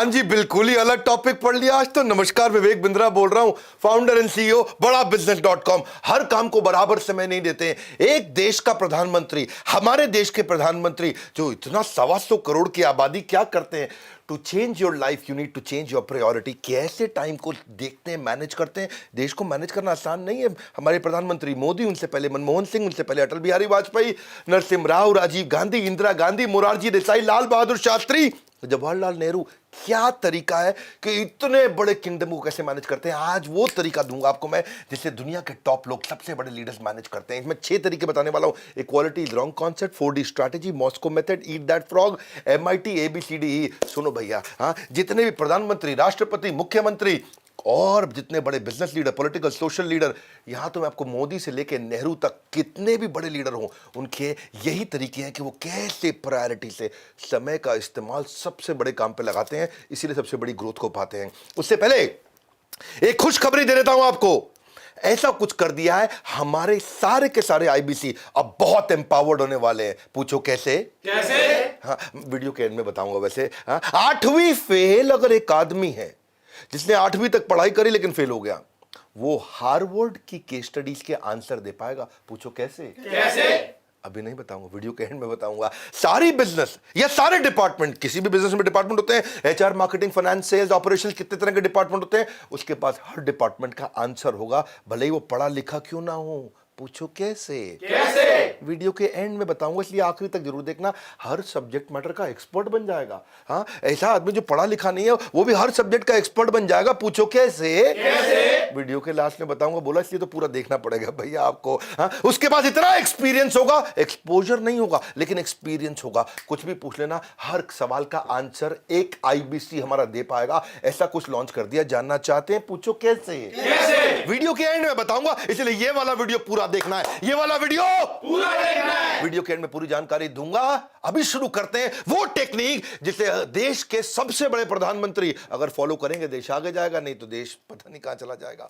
हाँ जी, बिल्कुल ही अलग टॉपिक पढ़ लिया आज तो। नमस्कार, विवेक बिंद्रा बोल रहा हूं, फाउंडर एंड सीईओ बड़ा बिजनेस.com। हर काम को बराबर समय नहीं देते हैं। एक देश का प्रधानमंत्री, हमारे देश के प्रधानमंत्री जो इतना 125 करोड़ की आबादी, क्या करते हैं? To change your life you need to change your priority. कैसे टाइम को देखते हैं, मैनेज करते हैं। देश को मैनेज करना आसान नहीं है। हमारे प्रधानमंत्री मोदी, उनसे पहले मनमोहन सिंह, उनसे पहले अटल बिहारी वाजपेयी, नरसिम्हा राव, राजीव गांधी, इंदिरा गांधी, मोरारजी देसाई, लाल बहादुर शास्त्री, जवाहरलाल नेहरू। क्या तरीका है कि इतने बड़े किंगडम को कैसे मैनेज करते हैं। आज वो तरीका दूंगा आपको मैं जिससे दुनिया के टॉप लोग, सबसे बड़े लीडर्स मैनेज करते हैं। इसमें 6 तरीके बताने वाला हूं। Equality is wrong concept, 4D strategy, Moscow method, eat that frog, MIT ABCDE। सुनो भैया, हाँ, जितने भी प्रधानमंत्री, राष्ट्रपति, मुख्यमंत्री और जितने बड़े business leader, political, social leader, यहां तो मैं आपको मोदी से लेके नेहरू तक कितने भी बड़े लीडर हों, उनके यही तरीके हैं कि वो कैसे प्रायोरिटी से समय का इस्तेमाल सबसे बड़े काम पे लगाते हैं, इसीलिए सबसे बड़ी ग्रोथ को पाते हैं। उससे पहले एक खुशखबरी दे देता हूं आपको। ऐसा कुछ कर दिया है, हमारे सारे के सारे IBC अब बहुत एम्पावर्ड होने वाले हैं। पूछो कैसे? हाँ, वीडियो के एंड में बताऊंगा। वैसे हाँ, 8वीं फेल अगर एक आदमी है जिसने 8वीं तक पढ़ाई करी लेकिन फेल हो गया, वो हार्वर्ड की केस स्टडीज के आंसर दे पाएगा। पूछो कैसे? अभी नहीं बताऊंगा, वीडियो के एंड में बताऊंगा। सारी बिजनेस या सारे डिपार्टमेंट, किसी भी बिजनेस में डिपार्टमेंट होते हैं, HR, marketing, finance, sales, operations, कितने तरह के डिपार्टमेंट होते हैं, उसके पास हर डिपार्टमेंट का आंसर होगा, भले ही वो पढ़ा लिखा क्यों ना हो। पूछो कैसे? वीडियो के एंड में बताऊंगा, इसलिए आखिरी तक जरूर देखना। हर सब्जेक्ट मैटर का एक्सपर्ट बन जाएगा। हाँ, ऐसा आदमी जो पढ़ा लिखा नहीं है वो भी हर सब्जेक्ट का एक्सपर्ट बन जाएगा। पूछो कैसे? वीडियो के लास्ट में बताऊंगा, बोला इसलिए तो पूरा देखना पड़ेगा भैया आपको। हाँ, उसके पास इतना एक्सपीरियंस होगा, एक्सपोजर नहीं होगा लेकिन एक्सपीरियंस होगा। कुछ भी पूछ लेना, हर सवाल का आंसर एक IBC हमारा दे पाएगा। ऐसा कुछ लॉन्च कर दिया। जानना चाहते हैं? पूछो कैसे? वीडियो के एंड में बताऊंगा, इसलिए ये वाला वीडियो पूरा देखना है। ये वाला वीडियो पूरा देखना है। वीडियो के एंड में पूरी जानकारी दूंगा। अभी शुरू करते हैं वो टेक्निक जिसे देश के सबसे बड़े प्रधानमंत्री अगर फॉलो करेंगे, देश आगे जाएगा, नहीं तो देश पता नहीं कहां चला जाएगा।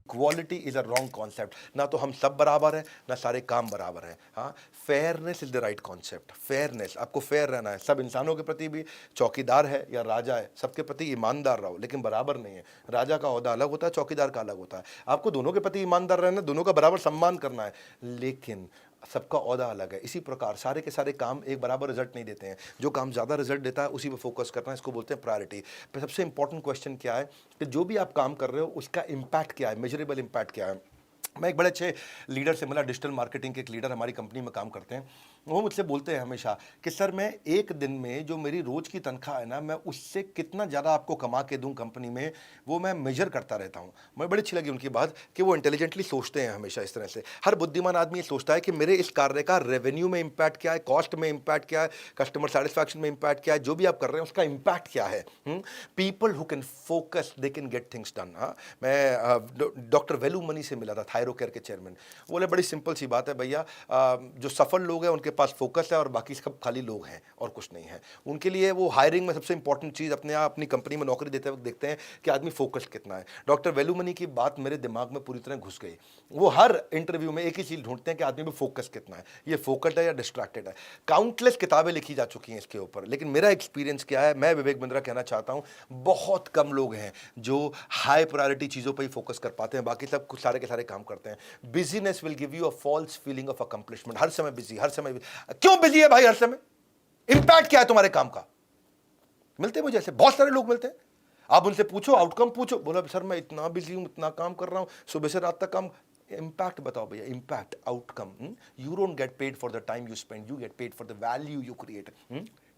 Equality is a wrong concept. ना तो हम सब बराबर हैं, ना सारे काम बराबर हैं। हाँ, fairness is the right concept. Fairness, आपको फेयर रहना है सब इंसानों के प्रति भी। चौकीदार है या राजा है, सबके प्रति ईमानदार रहो, लेकिन बराबर नहीं है। राजा का ओहदा अलग होता है, चौकीदार का अलग होता है। आपको दोनों के प्रति ईमानदार रहना, दोनों का बराबर सम्मान करना है, लेकिन सबका ओहदा अलग है। इसी प्रकार सारे के सारे काम एक बराबर रिजल्ट नहीं देते हैं। जो काम ज़्यादा रिजल्ट देता है उसी पे फोकस करना है, इसको बोलते हैं प्रायोरिटी। पर सबसे इंपॉर्टेंट क्वेश्चन क्या है कि जो भी आप काम कर रहे हो उसका इम्पैक्ट क्या है, मेजरेबल इम्पैक्ट क्या है। मैं एक बड़े अच्छे लीडर से मिला, डिजिटल मार्केटिंग के एक लीडर हमारी कंपनी में काम करते हैं। वो मुझसे बोलते हैं हमेशा कि सर, मैं एक दिन में जो मेरी रोज़ की तनख्वाह है ना, मैं उससे कितना ज़्यादा आपको कमा के दूं कंपनी में, वो मैं मेजर करता रहता हूं। मुझे बड़ी अच्छी लगी उनकी बात कि वो इंटेलिजेंटली सोचते हैं हमेशा इस तरह से। हर बुद्धिमान आदमी ये सोचता है कि मेरे इस कार्य का रेवेन्यू में इम्पैक्ट क्या है, कॉस्ट में इम्पैक्ट क्या है, कस्टमर सेटिस्फैक्शन में इम्पैक्ट क्या है, जो भी आप कर रहे हैं उसका इम्पैक्ट क्या है। People who can focus they can get things done. मैं डॉक्टर वेलुमनी से मिला था, थायरोकेयर के चेयरमैन। बोले बड़ी सिंपल सी बात है भैया, जो सफल लोग हैं उनके पास फोकस है और बाकी सब खाली लोग हैं और कुछ नहीं है। उनके लिए वो हायरिंग में सबसे इंपॉर्टेंट चीज़ अपनी कंपनी में नौकरी देते वक्त देखते हैं कि आदमी फोकस कितना है। डॉक्टर वेलुमनी की बात मेरे दिमाग में पूरी तरह घुस गई। वो हर इंटरव्यू में एक ही चीज़ ढूंढते हैं कि आदमी में फोकस कितना है, ये फोकस्ड है या डिस्ट्रैक्टेड है। काउंटलेस किताबें लिखी जा चुकी हैं इसके ऊपर, लेकिन मेरा एक्सपीरियंस क्या है, मैं विवेक बिंद्रा कहना चाहता हूँ, बहुत कम लोग हैं जो हाई प्रायोरिटी चीज़ों पर ही फोकस कर पाते हैं, बाकी सब कुछ सारे के सारे काम करते हैं। Busyness will give you a false feeling of accomplishment. हर समय बिजी, हर समय क्यों बिजी है भाई? हर समय इंपैक्ट क्या है तुम्हारे काम का? मिलते हैं मुझे ऐसे बहुत सारे लोग मिलते हैं, आप उनसे पूछो, आउटकम पूछो, बोला सर मैं इतना बिजी हूं, इतना काम कर रहा हूं, सुबह से रात तक काम। इम्पैक्ट बताओ भैया, impact, outcome. You don't get paid for the time you spend, you get paid for the value you create.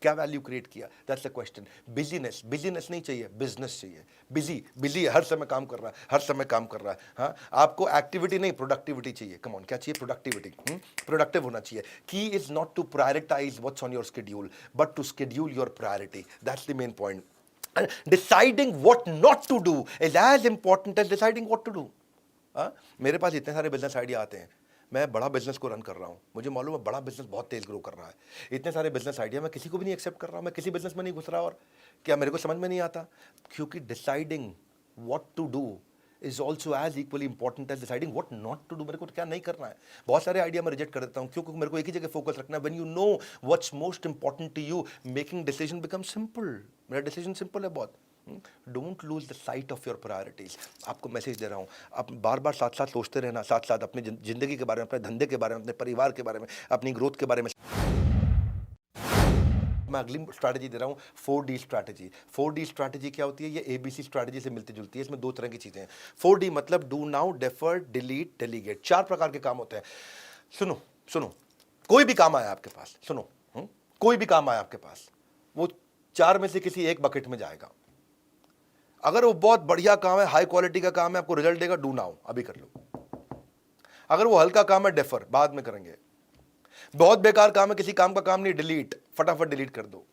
क्या वैल्यू क्रिएट किया, that's the question. Business, business नहीं चाहिए, बिजनेस चाहिए। बिजी है, हर समय काम कर रहा है, हर समय काम कर रहा है। हाँ, आपको एक्टिविटी नहीं, प्रोडक्टिविटी चाहिए। कम ऑन, क्या चाहिए? प्रोडक्टिविटी। प्रोडक्टिव होना चाहिए। Key is not to prioritize what's on your schedule, but to schedule your priority. That's the main point. And deciding what not to do is as important as deciding what to do. मेरे पास इतने सारे business idea आते हैं, मैं बड़ा business को run कर रहा हूँ, मुझे मालूम है बड़ा बिजनेस बहुत तेज ग्रो कर रहा है। इतने सारे बिजनेस आइडिया मैं किसी को भी नहीं एक्सेप्ट कर रहा हूँ, मैं किसी बिजनेस में नहीं घुस रहा, और क्या मेरे को समझ में नहीं आता, क्योंकि deciding what to do is also as equally important as deciding what not to do, मेरे को क्या नहीं करना है। बहुत सारे आइडिया मैं रिजेक्ट कर देता हूँ, क्योंकि मेरे को एक ही जगह फोकस रखना है। When you know what's most important to you, making decision become simple. मेरा डिसीजन सिंपल है बहुत। Don't lose the sight of your priorities. आपको मैसेज दे रहा हूँ, आप बार बार साथ साथ सोचते रहना, साथ साथ अपनी जिंदगी के बारे में, अपने धंधे के बारे में, अपने परिवार के बारे में, अपनी ग्रोथ के बारे में। मैं अगली स्ट्रैटेजी दे रहा हूँ, 4D स्ट्रैटेजी। 4D स्ट्रैटेजी क्या होती है? ये ABC स्ट्रैटेजी से मिलती जुलती है। इसमें दो तरह की चीजें हैं। 4D मतलब do now, defer, delete, delegate. 4 प्रकार के काम होते हैं। सुनो सुनो, कोई भी काम आया आपके पास, सुनो, कोई भी काम आया आपके पास, वो 4 में से किसी एक बकेट में जाएगा। अगर वो बहुत बढ़िया काम है, हाई क्वालिटी का काम है, आपको रिजल्ट देगा, डू नाउ, अभी कर लो। अगर वो हल्का काम है, डेफर, बाद में करेंगे। बहुत बेकार काम है, किसी काम का काम नहीं, डिलीट, फटाफट डिलीट कर दो।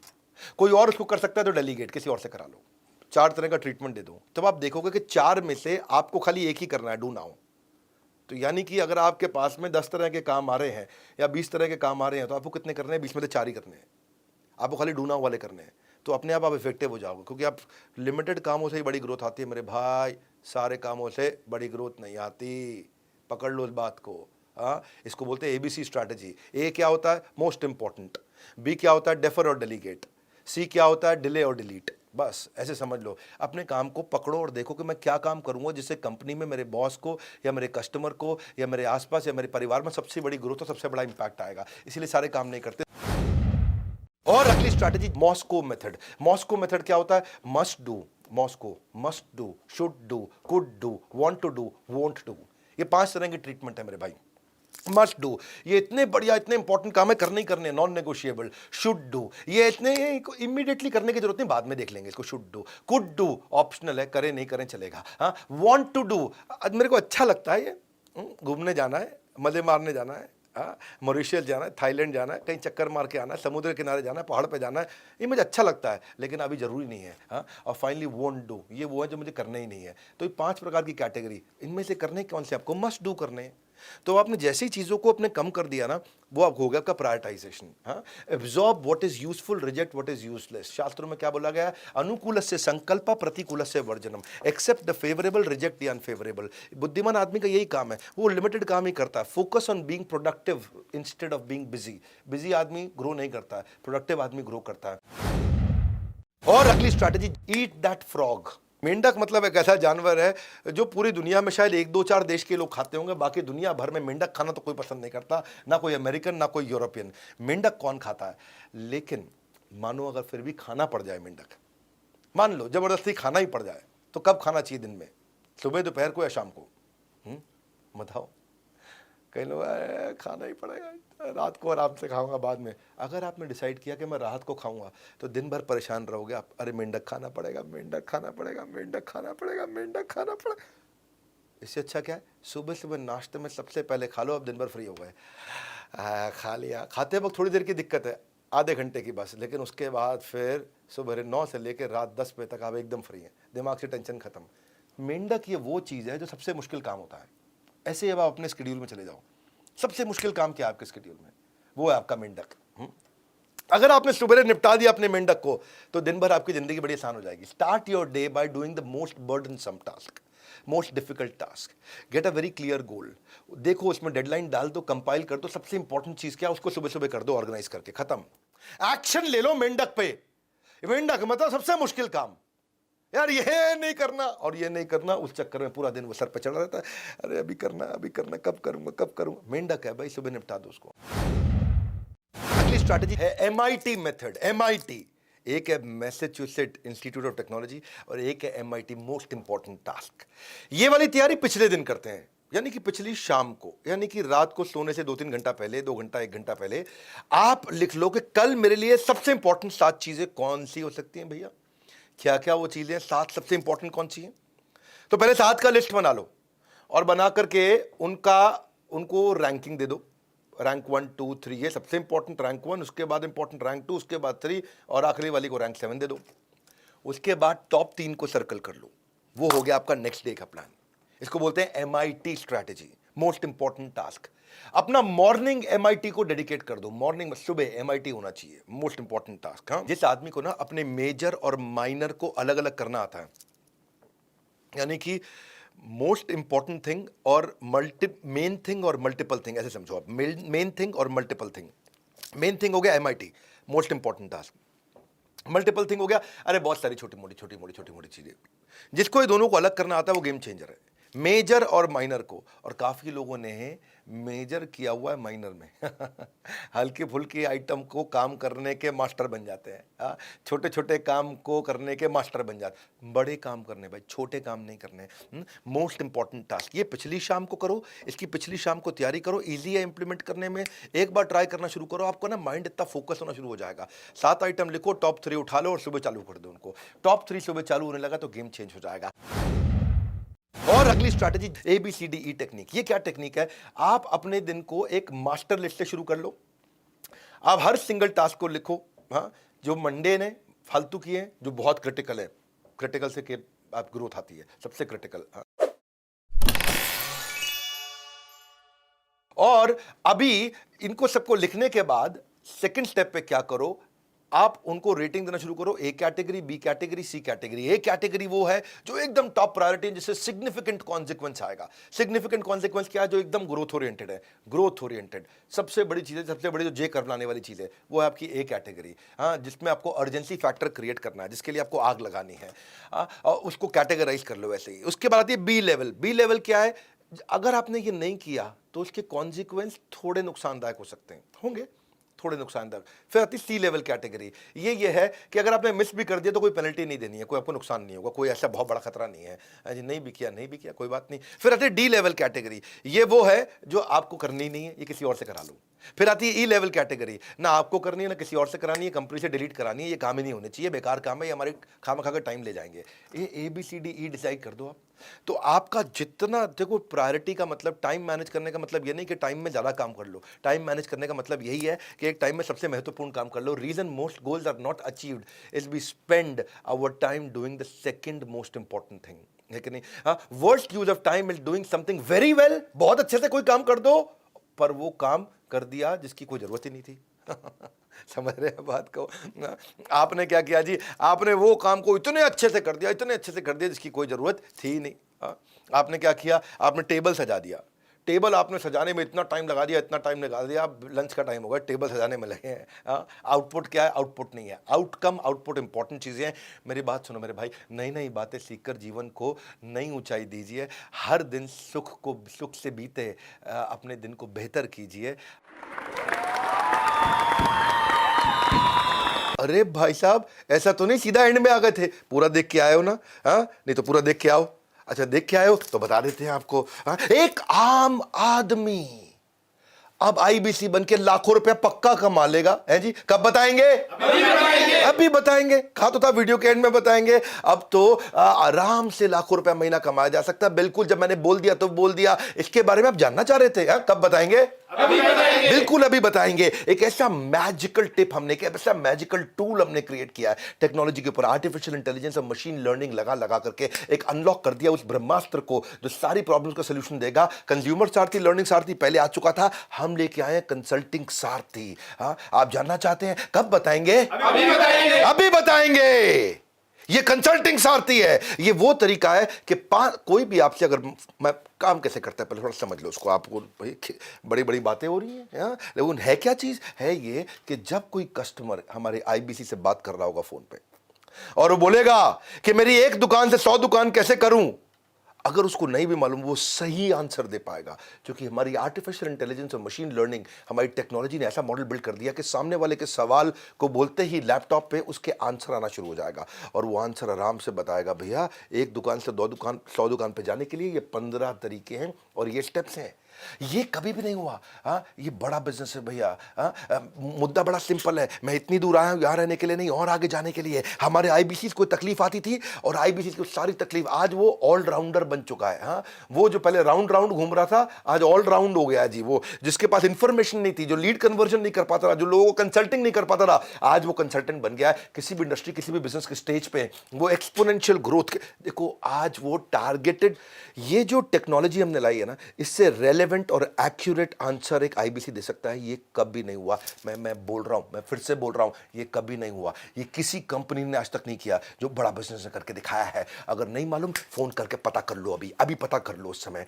कोई और उसको कर सकता है तो डेलीगेट, किसी और से करा लो। 4 तरह का ट्रीटमेंट दे दो। तब आप देखोगे कि 4 में से आपको खाली एक ही करना है, डू नाउ। तो यानी कि अगर आपके पास में 10 तरह के काम आ रहे हैं या 20 तरह के काम आ रहे हैं, तो आपको कितने करने हैं? 20 में से 4 ही करने हैं। आपको खाली डू नाउ वाले करने हैं। तो अपने आप इफेक्टिव हो जाओगे, क्योंकि आप लिमिटेड कामों से ही बड़ी ग्रोथ आती है मेरे भाई। सारे कामों से बड़ी ग्रोथ नहीं आती, पकड़ लो इस बात को। इसको बोलते हैं ABC स्ट्रैटेजी। ए क्या होता है? Most important. बी क्या होता है? डेफर और डेलीगेट। सी क्या होता है? डिले और डिलीट। बस ऐसे समझ लो। अपने काम को पकड़ो और देखो कि मैं क्या काम करूंगा जिससे कंपनी में मेरे बॉस को या मेरे कस्टमर को या मेरे आसपास या मेरे परिवार में सबसे बड़ी ग्रोथ और सबसे बड़ा इंपैक्ट आएगा। इसीलिए सारे काम नहीं करते। और अगली strategy, Moscow method. Moscow method क्या होता है? Must do, Moscow, must do, should do, could do, want to do, won't do. ये 5 तरह की ट्रीटमेंट है मेरे भाई। मस्ट डू, ये इतने बढ़िया, इतने इंपॉर्टेंट काम है, करने ही करने, नॉन नेगोशिएबल। शुड डू, ये इतने इमीडिएटली करने की जरूरत नहीं, बाद में देख लेंगे इसको। Should do. Could do optional है, करें नहीं करें चलेगा। हाँ, वांट टू डू, मेरे को अच्छा लगता है, ये घूमने जाना है, मजे मारने जाना है, मॉरिशस जाना है, थाईलैंड जाना है, कहीं चक्कर मार के आना है, समुद्र किनारे जाना है, पहाड़ पे जाना है, ये मुझे अच्छा लगता है, लेकिन अभी जरूरी नहीं है। हाँ, और फाइनली वोंट डू, ये वो है जो मुझे करना ही नहीं है। तो ये 5 प्रकार की कैटेगरी, इनमें से करने कौन से? आपको मस्ट डू करने। तो आपने जैसी चीजों को अपने कम कर दिया ना, वो आप हो गया आपका प्रायोरिटाइजेशन। हाँ, absorb what is useful, reject what is useless. शास्त्रों में क्या बोला गया है? अनुकूलस्य संकल्प, प्रतिकूलस्य वर्जनम। Accept the favourable, reject the unfavourable. बुद्धिमान आदमी का यही काम है, वो लिमिटेड काम ही करता है। Focus on being productive instead of being busy. Busy आदमी ग्रो नहीं करता है, प्रोडक्टिव आदमी ग्रो करता है। और अगली स्ट्रैटेजी, ईट दैट फ्रॉग। मेंढक मतलब एक ऐसा जानवर है जो पूरी दुनिया में शायद 1-2-4 देश के लोग खाते होंगे, बाकी दुनिया भर में मेंढक खाना तो कोई पसंद नहीं करता, ना कोई अमेरिकन ना कोई यूरोपियन। मेंढक कौन खाता है? लेकिन मानो अगर फिर भी खाना पड़ जाए मेंढक, मान लो जबरदस्ती खाना ही पड़ जाए, तो कब खाना चाहिए? दिन में, सुबह, दोपहर को या शाम को? बताओ। कई लोग खाना ही पड़ेगा, रात को आराम से खाऊंगा बाद में। अगर आपने डिसाइड किया कि मैं रात को खाऊंगा, तो दिन भर परेशान रहोगे आप। अरे मेंढक खाना पड़ेगा, मेंढक खाना पड़ेगा, मेंढक खाना पड़ेगा, मेंढक खाना पड़ेगा। इससे अच्छा क्या है? सुबह सुबह नाश्ते में सबसे पहले खा लो, अब दिन भर फ्री हो गए। खा लिया, खाते वक्त थोड़ी देर की दिक्कत है, आधे घंटे की बस, लेकिन उसके बाद फिर सुबह 9 से लेकर रात 10 बजे तक आप एकदम फ्री हैं, दिमाग से टेंशन खत्म। मेंढक ये वो चीज़ है जो सबसे मुश्किल काम होता है। ऐसे अब आप अपने शेड्यूल में चले जाओ, सबसे मुश्किल काम क्या है आपके शेड्यूल में? वो है आपका मेंढक। अगर आपने सुबह निपटा दिया अपने मेंढक को, तो दिन भर आपकी जिंदगी बड़ी आसान हो जाएगी। Start your day by doing the most burdensome task, most difficult task. Get a very clear goal. देखो उसमें डेडलाइन डाल दो, कंपाइल कर दो, सबसे इंपॉर्टेंट चीज क्या, उसको सुबह सुबह कर दो, ऑर्गेनाइज करके, खत्म। एक्शन ले लो मेंढक पे। मेंढक मतलब सबसे मुश्किल काम यार, ये नहीं करना और ये नहीं करना, उस चक्कर में पूरा दिन वो सर पे चढ़ा रहता है। अरे अभी करना, अभी करना, कब करूंगा, कब करूंगा। मेंढक है भाई, सुबह निपटा दो उसको। अगली स्ट्रैटेजी है MIT मेथड। MIT, एक है मैसेच्यूसेट्स इंस्टीट्यूट ऑफ टेक्नोलॉजी और एक है MIT, मोस्ट इंपॉर्टेंट टास्क। ये वाली तैयारी पिछले दिन करते हैं, यानी कि पिछली शाम को, यानी कि रात को सोने से 2-3 घंटा पहले, 2 घंटा 1 घंटा पहले आप लिख लो कि कल मेरे लिए सबसे इंपॉर्टेंट 7 चीजें कौन सी हो सकती हैं भैया। क्या क्या वो चीजें, 7 सबसे इंपॉर्टेंट कौन सी हैं? तो पहले 7 का लिस्ट बना लो और बना करके उनको रैंकिंग दे दो। रैंक 1, 2, 3, ये सबसे इंपॉर्टेंट रैंक 1, उसके बाद इंपॉर्टेंट रैंक 2, उसके बाद 3 और आखिरी वाली को रैंक 7 दे दो। उसके बाद टॉप 3 को सर्कल कर लो। वो हो गया आपका नेक्स्ट डे का प्लान। इसको बोलते हैं MIT strategy, most important task. अपना मॉर्निंग MIT को डेडिकेट कर दो। मॉर्निंग में सुबह MIT होना चाहिए, मोस्ट इंपॉर्टेंट टास्क। हाँ, जिस आदमी को ना अपने मेजर और माइनर को अलग अलग करना आता है, यानी कि मोस्ट इंपॉर्टेंट थिंग और मेन थिंग और मल्टीपल थिंग, ऐसे समझो आप, मेन थिंग और मल्टीपल थिंग। मेन थिंग हो गया MIT, most important task. Multiple thing हो गया, अरे बहुत सारी छोटी मोटी चीजें। जिसको ये दोनों को अलग करना आता है वो गेम चेंजर है, मेजर और माइनर को। और काफी लोगों ने मेजर किया हुआ है माइनर में हल्की फुल्की आइटम को काम करने के मास्टर बन जाते हैं, छोटे छोटे काम को करने के मास्टर बन जाते हैं। बड़े काम करने भाई, छोटे काम नहीं करने। मोस्ट इंपॉर्टेंट टास्क ये पिछली शाम को करो, इसकी पिछली शाम को तैयारी करो, इजी है इंप्लीमेंट करने में। एक बार ट्राई करना शुरू करो, आपको ना माइंड इतना फोकस होना शुरू हो जाएगा। 7 आइटम लिखो, टॉप 3 उठा लो और सुबह चालू कर दो उनको। टॉप 3 सुबह चालू होने लगा तो गेम चेंज हो जाएगा। और अगली स्ट्रैटेजी ABCDE टेक्निक। ये क्या टेक्निक है? आप अपने दिन को एक मास्टर लिस्ट से शुरू कर लो। आप हर सिंगल टास्क को लिखो, हाँ, जो मंडे ने फालतू किए, जो बहुत क्रिटिकल है, क्रिटिकल से के आप ग्रोथ आती है, सबसे क्रिटिकल। हाँ। और अभी इनको सबको लिखने के बाद सेकंड स्टेप पे क्या करो, आप उनको रेटिंग देना शुरू करो। A category, B category, C category. A category वो है जो एकदम टॉप प्रायोरिटी है, जिससे सिग्निफिकेंट कॉन्सिक्वेंस आएगा। सिग्निफिकेंट कॉन्सिक्वेंस क्या है? जो एकदम ग्रोथ ओरिएंटेड है, ग्रोथ ओरिएंटेड। सबसे बड़ी चीज है, सबसे बड़ी जो J कर्व लाने वाली चीज है, वो है आपकी A कैटेगरी। हाँ, जिसमें आपको अर्जेंसी फैक्टर क्रिएट करना है, जिसके लिए आपको आग लगानी है। और उसको कैटेगराइज कर लो वैसे ही। उसके बाद आती है B लेवल। B लेवल क्या है? अगर आपने ये नहीं किया तो उसके कॉन्सिक्वेंस थोड़े नुकसानदायक हो सकते हैं, होंगे थोड़े नुकसानदायक। फिर आती है C लेवल कैटेगरी। ये है कि अगर आपने मिस भी कर दिया तो कोई पेनल्टी नहीं देनी है, कोई आपको नुकसान नहीं होगा, कोई ऐसा बहुत बड़ा खतरा नहीं है, जी नहीं भी किया कोई बात नहीं। फिर आती है D लेवल कैटेगरी। ये वो है जो आपको करनी नहीं है, ये किसी और से करा लो। फिर आती है E लेवल कैटेगरी। ना आपको करनी है ना किसी और से करानी है, कंपनी से डिलीट करानी है, ये काम ही नहीं होने चाहिए, बेकार काम है, ये हमारे खामा खा टाइम ले जाएंगे। ये ABCDE डिसाइड कर दो आप। तो आपका जितना, देखो प्रायोरिटी का मतलब, टाइम मैनेज करने का मतलब ये नहीं कि टाइम में ज़्यादा काम कर लो। टाइम मैनेज करने का मतलब यही है कि एक टाइम में सबसे महत्वपूर्ण काम कर लो। Reason most goals are not achieved is we spend our time doing the second most important thing, है कि नहीं? हाँ, worst use of time is doing something very well. बहुत अच्छे से कोई काम कर दो, पर वो काम कर दिया जिसकी कोई जरूरत ही नहीं थी समझ रहे हैं बात को? आपने क्या किया जी? आपने वो काम को इतने अच्छे से कर दिया जिसकी कोई जरूरत थी नहीं। आपने क्या किया? आपने टेबल सजा दिया। टेबल आपने सजाने में इतना टाइम लगा दिया, अब लंच का टाइम होगा, टेबल सजाने में लगे हैं। आउटपुट क्या है? आउटपुट नहीं है, आउटकम। आउटपुट इंपॉर्टेंट चीज़ें हैं। मेरी बात सुनो मेरे भाई, नई नई बातें सीखकर जीवन को नई ऊंचाई दीजिए। हर दिन सुख से बीते, अपने दिन को बेहतर कीजिए। अरे भाई साहब, ऐसा तो नहीं सीधा एंड में आ गए थे? पूरा देख के आए हो ना? हाँ, नहीं तो पूरा देख के आओ। अच्छा, देख के आए हो तो बता देते हैं आपको। हाँ? एक आम आदमी अब IBC बन के लाखों रुपया पक्का कमा लेगा, है जी? कब बताएंगे? अभी बताएंगे। कहा तो था वीडियो के एंड में बताएंगे। अब तो आराम से लाखों रुपया महीना कमाया जा सकता है। बिल्कुल, जब मैंने बोल दिया तो बोल दिया। इसके बारे में आप जानना चाह रहे थे? कब बताएंगे? अभी बताएंगे। बिल्कुल अभी बताएंगे। एक ऐसा मैजिकल टिप हमने किया, ऐसा मैजिकल टूल हमने क्रिएट किया है टेक्नोलॉजी के ऊपर, आर्टिफिशियल इंटेलिजेंस और मशीन लर्निंग लगा करके एक अनलॉक कर दिया उस ब्रह्मास्त्र को जो सारी प्रॉब्लम्स का सोल्यूशन देगा। कंज्यूमर सारथी, लर्निंग सारथी पहले आ चुका था, हम लेके आए कंसल्टिंग सारथी। हाँ, आप जानना चाहते हैं? कब बताएंगे? अभी बताएंगे। ये कंसल्टिंग सारथी है। ये वो तरीका है कि कोई भी आपसे, अगर मैं काम कैसे करता है पहले थोड़ा समझ लो उसको। आपको भाई बड़ी बड़ी बातें हो रही हैं, लेकिन है क्या चीज है? ये कि जब कोई कस्टमर हमारे IBC से बात कर रहा होगा फोन पे और वो बोलेगा कि मेरी एक दुकान से 100 दुकान कैसे करूं, अगर उसको नहीं भी मालूम, वो सही आंसर दे पाएगा, क्योंकि हमारी आर्टिफिशियल इंटेलिजेंस और मशीन लर्निंग, हमारी टेक्नोलॉजी ने ऐसा मॉडल बिल्ड कर दिया कि सामने वाले के सवाल को बोलते ही लैपटॉप पे उसके आंसर आना शुरू हो जाएगा और वो आंसर आराम से बताएगा, भैया एक दुकान से 100 दुकान पे जाने के लिए ये 15 तरीके हैं और ये स्टेप्स हैं। ये कभी भी नहीं हुआ। ये बड़ा बिजनेस है भैया। मुद्दा बड़ा सिंपल है। मैं इतनी दूर आया हूं यहां रहने के लिए नहीं, और आगे जाने के लिए। हमारे IBC को तकलीफ आती थी और IBC को सारी तकलीफ, आज वो ऑलराउंडर बन चुका है। वो जो पहले राउंड घूम रहा था, आज ऑलराउंड हो गया जी। वो जिसके पास इंफॉर्मेशन नहीं थी, जो लीड कन्वर्जन नहीं कर पाता था, जो लोगों को कंसल्टिंग नहीं कर पाता था, आज वो कंसल्टेंट बन गया है। किसी भी इंडस्ट्री, किसी भी बिजनेस के स्टेज पे वो एक्सपोनेंशियल ग्रोथ, देखो आज वो टारगेटेड, ये जो टेक्नोलॉजी हमने लाई है ना, इससे रेलेवेंट और एक्यूरेट आंसर एक आईबीसी दे सकता है, ये कभी नहीं हुआ। मैं बोल रहा हूं, मैं फिर से बोल रहा हूं, ये कभी नहीं हुआ। ये किसी कंपनी ने आज तक नहीं किया जो बड़ा बिजनेस करके दिखाया है। अगर नहीं मालूम फोन करके पता कर लो, अभी अभी पता कर लो उस समय।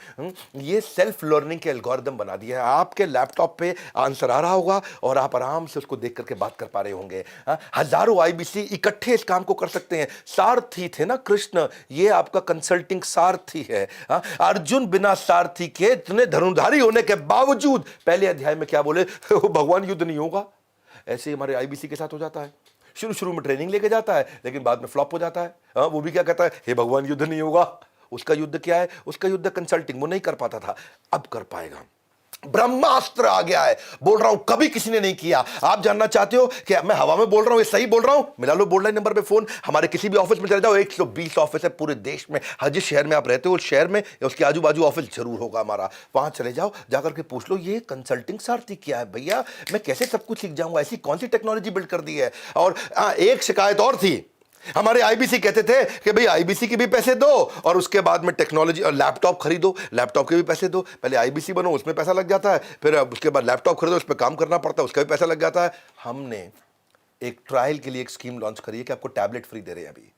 ये सेल्फ लर्निंग के एल्गोरिदम बना दिया है। आपके लैपटॉप पे आंसर आ रहा होगा और आप आराम से उसको देख करके बात कर पा रहे होंगे। हजारों आईबीसी इकट्ठे इस काम को कर सकते हैं। सारथी थे ना कृष्ण, ये आपका कंसल्टिंग सारथी है। अर्जुन बिना सारथी के इतने धनुर्धारी होने के बावजूद पहले अध्याय में क्या बोले, भगवान युद्ध नहीं होगा। ऐसे ही हमारे आईबीसी के साथ हो जाता है। शुरू शुरू में ट्रेनिंग लेके जाता है, लेकिन बाद में फ्लॉप हो जाता है। वो भी क्या कहता है, हे भगवान युद्ध नहीं होगा। उसका युद्ध क्या है, उसका युद्ध कंसल्टिंग, वो नहीं कर पाता था, अब कर पाएगा। ब्रह्मास्त्र आ गया है, बोल रहा हूं कभी किसी ने नहीं किया। आप जानना चाहते हो कि मैं हवा में बोल रहा हूं, ये सही बोल रहा हूं, मिला लो बोल्ड लाइन नंबर पे फोन। हमारे किसी भी ऑफिस में चले जाओ, 120 ऑफिस है पूरे देश में। हर जिस शहर में आप रहते हो उस शहर में या उसके आजू बाजू ऑफिस जरूर होगा हमारा। वहां चले जाओ, जाकर के पूछ लो ये कंसल्टिंग सारथी क्या है भैया, मैं कैसे सब कुछ सीख जाऊंगा, ऐसी कौन सी टेक्नोलॉजी बिल्ड कर दी है। और एक शिकायत और थी, हमारे आईबीसी कहते थे कि भाई आईबीसी के भी पैसे दो और उसके बाद में टेक्नोलॉजी और लैपटॉप खरीदो, लैपटॉप के भी पैसे दो। पहले आईबीसी बनो, उसमें पैसा लग जाता है, फिर उसके बाद लैपटॉप खरीदो, उस पर काम करना पड़ता है, उसका भी पैसा लग जाता है। हमने एक ट्रायल के लिए एक स्कीम लॉन्च करी है कि आपको टैबलेट फ्री दे रहे हैं अभी।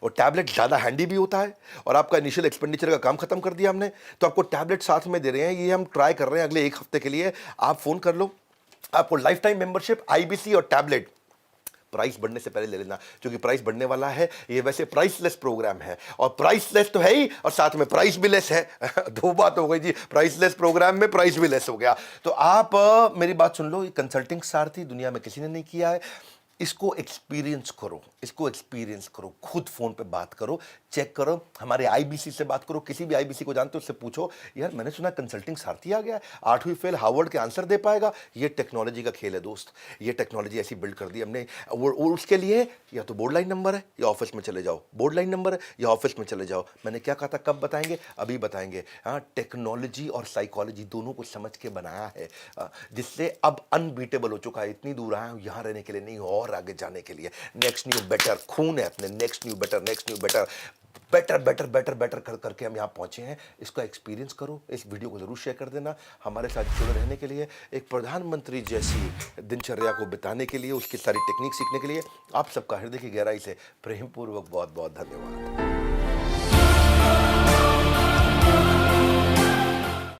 और टैबलेट ज़्यादा हैंडी भी होता है और आपका इनिशियल एक्सपेंडिचर का काम खत्म कर दिया हमने, तो आपको टैबलेट साथ में दे रहे हैं। ये हम ट्राई कर रहे हैं अगले 1 हफ्ते के लिए। आप फोन कर लो, आपको लाइफ टाइम मेंबरशिप, आईबीसी और टैबलेट। प्राइस बढ़ने से पहले ले लेना, क्योंकि प्राइस बढ़ने वाला है। ये वैसे प्राइसलेस प्रोग्राम है और प्राइसलेस तो है ही और साथ में प्राइस भी लेस है। 2 बात हो गई जी, प्राइसलेस प्रोग्राम में प्राइस भी लेस हो गया। तो आप मेरी बात सुन लो, ये कंसल्टिंग सारथी दुनिया में किसी ने नहीं किया है। इसको एक्सपीरियंस करो, इसको एक्सपीरियंस करो, खुद फोन पे बात करो, चेक करो, हमारे आईबीसी से बात करो, किसी भी आईबीसी को जानते हो उससे पूछो, यार मैंने सुना कंसल्टिंग सारथी आ गया है, 8वीं फेल हार्वर्ड के आंसर दे पाएगा। ये टेक्नोलॉजी का खेल है दोस्त, ये टेक्नोलॉजी ऐसी बिल्ड कर दी हमने। और उसके लिए या तो बोर्ड लाइन नंबर है या ऑफिस में चले जाओ, बोर्ड लाइन नंबर है या ऑफिस में चले जाओ। मैंने क्या कहा था, कब बताएंगे, अभी बताएंगे। हाँ, टेक्नोलॉजी और साइकोलॉजी दोनों को समझ के बनाया है, जिससे अब अनबीटेबल हो चुका है। इतनी दूर आया हूं यहाँ रहने के लिए नहीं, और आगे जाने के लिए। नेक्स्ट न्यू बेटर खून है अपने, next new better, next new better, better better better better कर करके हम यहाँ पहुंचे हैं। इसका एक्सपीरियंस करो, इस वीडियो को जरूर शेयर कर देना। हमारे साथ जुड़े रहने के लिए, एक प्रधानमंत्री जैसी दिनचर्या को बिताने के लिए, उसकी सारी टेक्निक सीखने के लिए आप सबका हृदय की गहराई से प्रेमपूर्वक बहुत बहुत धन्यवाद।